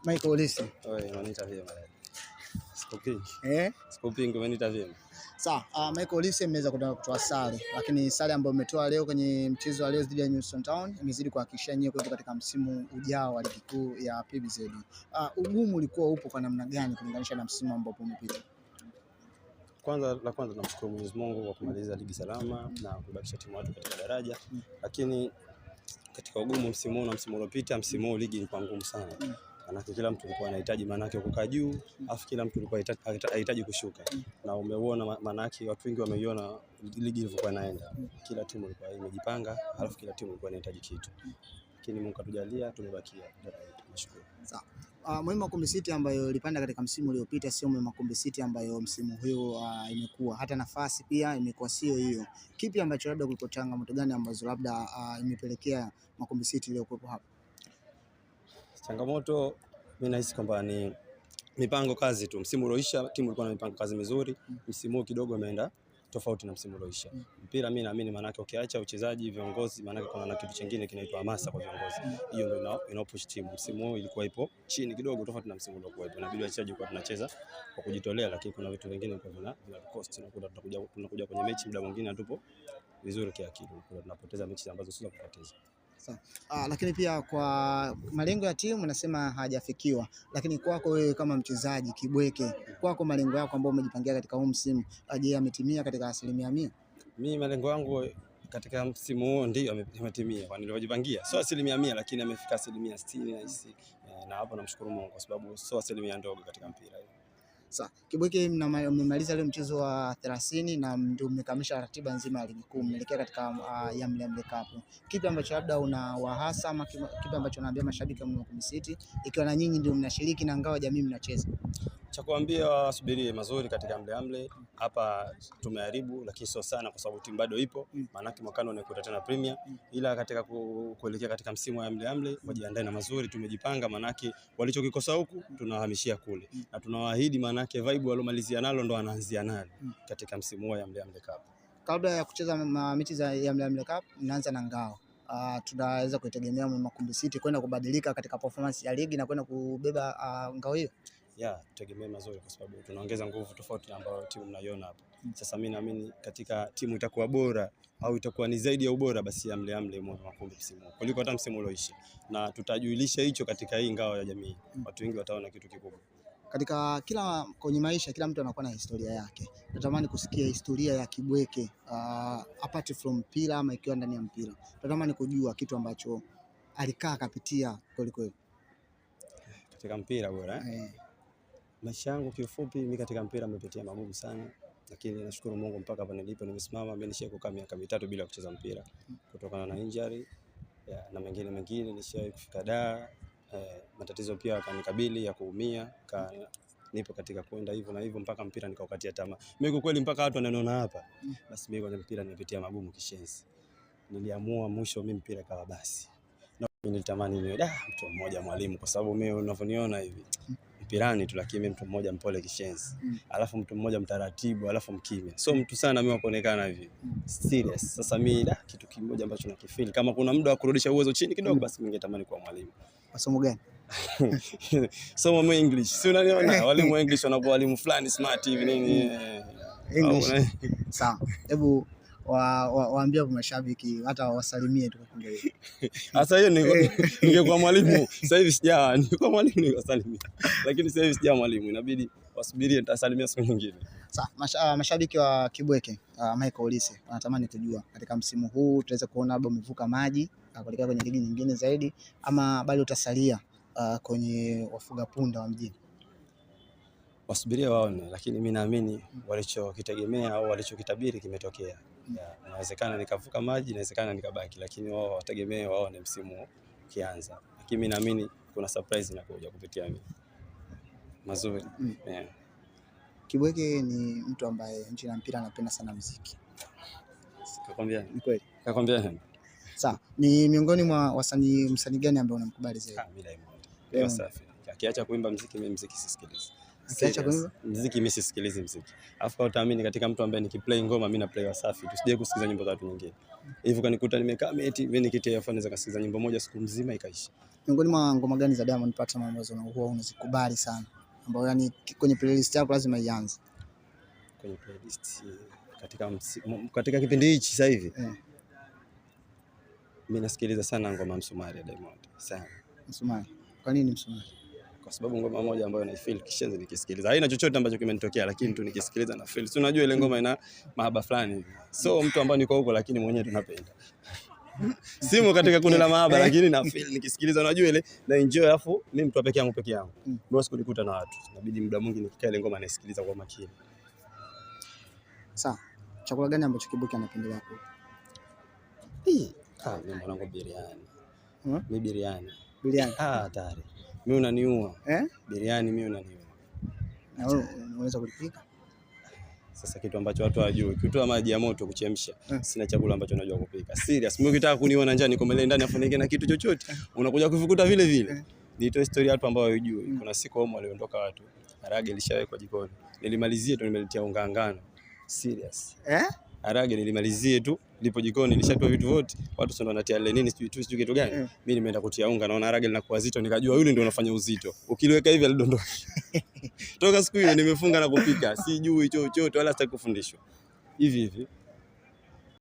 Michael Olise. Oi, unaniita vyema. Skoping. Skoping umeniita vyema. Sawa, Michael Olise mmeweza kutoa sare, lakini sare ambayo umetoa leo kwenye mchezo wa leo dhidi ya Newson Town imezidi kuhakikisha nyewe kuwepo katika msimu ujao wa ligi kuu ya PBZ. Ugumu ulikuwa upo kwa namna gani kulinganisha na msimu ambao umepita? Kwanza tunamshukuru Mwenyezi Mungu kwa kumaliza ligi salama na kubakisha timu yetu katika daraja. Lakini katika ugumu msimu huu na msimu uliopita, msimu huu ligi ilikuwa ngumu sana. Manake kila mtu alikuwa anahitaji manake kukaa juu, afu kila mtu alikuwa anahitaji kushuka. Na umeona manake watu wengi wameiona ligi ilivyokuwa inaenda. Kila timu ilikuwa imejipanga, alafu kila timu ilikuwa inahitaji kitu. Lakini Mungu katujalia tumebakia. Tunashukuru. Sawa. Makumbi City ambayo ilipanda katika msimu uliopita sio Makumbi City ambayo msimu huu imekuwa, hata nafasi pia imekuwa sio hiyo. Kipi ambacho labda kulikuwa changamoto gani ambazo labda imepelekea Makumbi City iliyokuwepo hapa? Changamoto mimi nahisi kwamba ni mipango kazi tu. Msimu ulioisha timu ilikuwa na mipango kazi mizuri, msimu huu kidogo imeenda tofauti na msimu ulioisha. Mpira mimi naamini manake ukiacha uchezaji, viongozi, manake kuna na kitu kingine kinaitwa hamasa kwa viongozi. Hiyo ndio inaopush timu. Msimu huu ilikuwa ipo chini kidogo tofauti na msimu uliokuwa. Inabidi wachezaji kwa tunacheza kwa kujitolea, lakini kuna vitu vingine kwa vina cost, na tunakuja kwenye mechi muda mwingine hatupo vizuri kiakili. Tunapoteza mechi ambazo sio za kupoteza. Lakini pia kwa malengo ya timu nasema hajafikiwa, lakini kwako wewe kama mchezaji Kibweke, kwako malengo yako ambayo umejipangia katika huu msimu, je, yametimia katika 100%? Mimi malengo yangu katika msimu huu ndio yametimia kwa nilivyojipangia. Sio 100% lakini amefika 60% nahisi. Na hapo namshukuru Mungu kwa sababu sio 1% ndogo katika mpira. Sasa Kibweke, mmemaliza leo mchezo wa 30 na ndio mmekamilisha ratiba nzima ya ligi kuu, mnaelekea katika Yamle Cup. Kipi ambacho labda unawahasa ama kipi ambacho unaambia mashabiki wa Makumbi City ikiwa na nyinyi ndio mnashiriki na ngao jamii mnacheza? Cha kuambia wasubirie mazuri katika Yamle. Hapa tumeharibu lakini sio sana kwa sababu timu bado ipo. Maana mwakani wanakuta tena Premier, ila katika kuelekea katika msimu wa Yamle wajiandae na mazuri, tumejipanga maana walichokikosa huku tunawahamishia kule. Na tunawaahidi maana vibe walomalizia nalo ndo wanaanzia nalo katika msimu wa Yamle Cup. Kabla ya kucheza mechi za Yamle Cup mnaanza na ngao. Tunaweza kuitegemea Makumbi City kwenda kubadilika katika performance ya ligi na kwenda kubeba ngao hiyo? Tutegemee mazuri kwa sababu tunaongeza nguvu tofauti na ambayo timu mnaiona hapa. Sasa mimi naamini katika timu itakuwa bora au itakuwa ni zaidi ya ubora, basi Yamle Makumbi msimu kuliko hata msimu ulioisha, na tutajuilisha hicho katika hii ngao ya jamii. Watu wengi wataona kitu kikubwa. Katika kwenye maisha kila mtu anakuwa na historia yake. Natamani kusikia historia ya Kibweke apart from mpira ama ikiwa ndani ya mpira. Natamani kujua kitu ambacho alikaa akapitia kweli katika mpira bora. Maisha yangu kiufupi mimi katika mpira nimepitia magumu sana, lakini nashukuru Mungu mpaka hapa nilipo nimesimama. Mimi nishakukaa miaka 3 bila kucheza mpira kutokana na injury na mengine nishawahi kufika Dar. Matatizo pia yakanikabili ya kuumia, nipo katika kwenda hivyo na hivyo mpaka mpira nikaukatia tamaa. Mimi kwa kweli mpaka watu wananiona hapa, basi mimi kwenye mpira nimepitia magumu kishenzi. Niliamua mwisho mimi mpira kawa basi. Na nilitamani niwe mtu mmoja mwalimu, kwa sababu mimi unavyoniona hivi mpirani tu, lakini mtu mmoja mpole kishenzi. Alafu mtu mmoja mtaratibu, alafu mkimya. So mtu sana mimi wakuonekana hivi serious. Sasa mimi kitu kimoja ambacho nakifeel kama kuna muda wa kurudisha uwezo chini kidogo, basi mimi ningetamani kuwa mwalimu. Masomo gani? Somo English. Si unaniona walimu wa English wanakuwa walimu fulani smart hivi nini English. Sawa. Hebu waambie mashabiki hata wasalimie tu kwa Kiingereza. Sasa hiyo ningekuwa mwalimu sasa hivi sijawa, ningekuwa mwalimu ningewasalimia. Lakini sasa hivi sijawa mwalimu, inabidi wasubirie nitasalimia siku nyingine. Sawa, mashabiki wa Kibweke Michael Olise wanatamani kujua katika msimu huu tutaweza kuona labda umevuka maji kuelekea kwenye ligi nyingine zaidi ama bado utasalia kwenye wafuga punda wa mjini? Wasubirie waone, lakini mimi naamini walichokitegemea au walichokitabiri kimetokea. Inawezekana nikavuka maji, inawezekana nikabaki, lakini wao wategemee waone msimu ukianza. Lakini mimi naamini kuna surprise inakuja kupitia mimi. Mazuri. Kibweke ni mtu ambaye nje ya mpira anapenda sana muziki. Kakwambia? Ni kweli? Kakwambia? Sawa, ni miongoni mwa msanii gani ambaye unamkubali zaidi? Mimi Diamond. Safi. Akiacha kuimba muziki, mimi muziki sisikilizi. Akiacha kuimba muziki, mimi sisikilizi muziki. Alafu kwa utaamini katika mtu ambaye nikiplay ngoma mimi na play Wasafi, tusije kusikiza nyimbo za watu nyingine. Hivyo kanikuta nimekaa eti mimi nikitia earphone za kusikiza nyimbo moja siku nzima ikaisha. Miongoni mwa ngoma gani za Diamond Platnumz ambazo huwa unazikubali sana, ambayo yani kwenye playlist yako lazima ianze? Kwenye playlist katika kipindi hichi sasa hivi mimi nasikiliza sana ngoma Msumari ya Diamond sana. Msumari. Kwa nini Msumari? Kwa sababu ngoma moja ambayo na feel kishenzi nikisikiliza. Haina chochote ambacho kimenitokea, lakini tu nikisikiliza na feel. Si unajua ile ngoma ina mahaba fulani hivi. So mtu ambaye niko huko lakini mwenyewe tunapenda. Simo katika kundi la mahaba lakini na feel nikisikiliza, unajua ile na enjoy, afu mimi mtu peke yangu. Ndio sikunikuta na watu. Inabidi muda mwingi nikikaa ile ngoma naisikiliza kwa makini. Sawa. Chakula gani ambacho Kibuki anapendelea kula? Mimi mwanangu biriani. Mimi biriani. Biriani. Hatari. Mimi unaniua. Biriani mimi unaniua. Na wewe unaweza kulipika? Sasa kitu ambacho watu hawajui, ukitoa maji ya moto kuchemsha, sina chakula ambacho najua kupika. Serious. Mimi ukitaka kuniona njaa niko mbele ndani afu ninge na kitu chochote, unakuja kufukuta vile vile. Nitoe story watu ambao hawajui. Kuna siku homo waliondoka watu. Harage ilishawekwa jikoni. Nilimalizie tu nimeletea unga ngano. Serious. Harage nilimalizie tu lipo jikoni, nilishatoa vitu vyote. Watu sio wanatia ile nini sijui kitu gani. Mimi nimeenda kutia unga, naona harage linakuwa zito, nikajua yule ndio anafanya uzito. Ukiliweka hivi alidondoka. Toka siku ile nimefunga na kupika. Sijui chochote wala sitaki kufundishwa. Hivi